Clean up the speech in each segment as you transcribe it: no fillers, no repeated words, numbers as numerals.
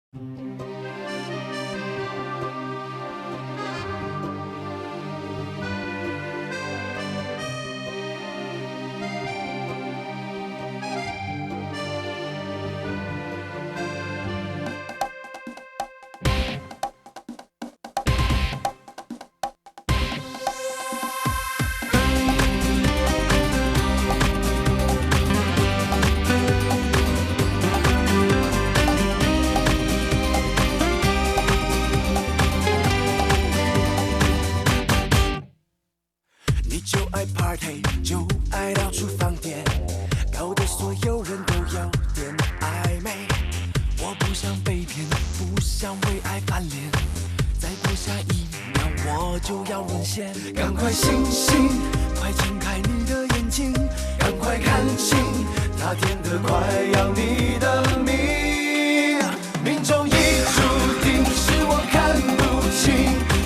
你就爱 party， 就爱到处放电，搞得所有人都有点暧昧。我不想被骗，不想为爱翻脸，再过下一秒我就要沦陷。赶快醒醒，快睁开你的眼睛，赶快看清，他甜得快要你的命。命中已注定，是我看不清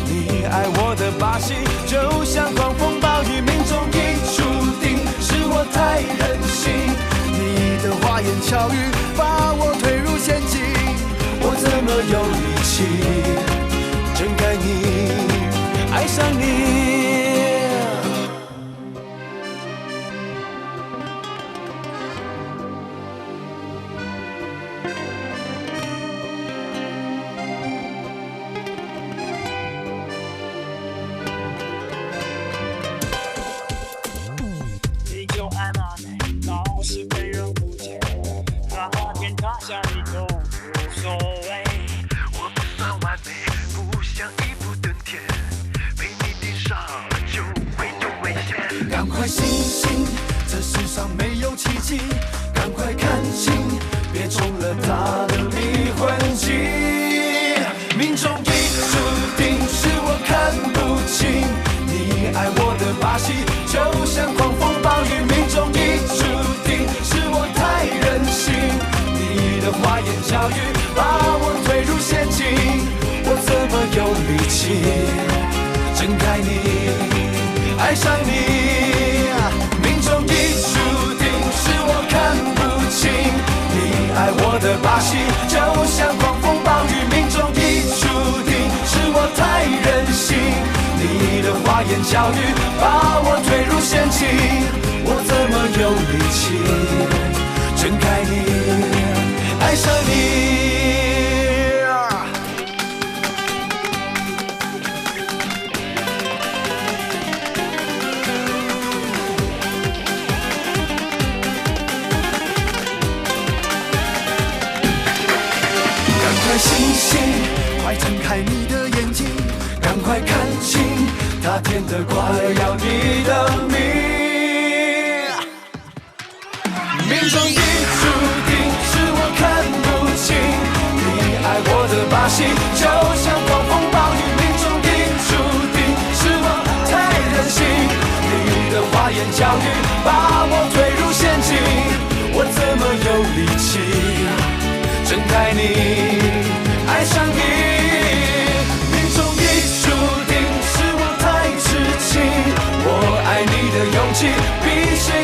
你爱我的把戏，就像狂风暴雨。命中已注定，是我太任性，你的花言巧语把我推入陷阱，我怎么有力气睁开你，爱上你。你就爱骂人，老是被人误解，他天塌下你都无所谓。我不算完美，不像一步登天，被你盯上了就会有危险。赶快醒醒，这世上没有奇迹，赶快看清，别中了他的迷魂计。命中已注定，是我看不清你爱我的把戏，就像狂风暴雨。命中已注定，是我太任性，你的花言巧语把我推入陷阱，我怎么有力气睁开你，爱上你。命中已注定，是我看不清你爱我的把戏，就像狂风暴雨。命中已注定，是我太任性，你的花言巧语把我推入陷阱，我怎么有力气睁开你，爱上你。赶快醒醒，快睁开你的眼睛，赶快看清，他甜得快要你的命。命中已注定，是我看不清你爱我的把戏，就像狂风暴雨。命中已注定，是我太任性，你的花言巧语把我推入陷阱，我怎么有力气睁开你，爱上你。命中已注定，是我太痴情，我爱你的勇气比谁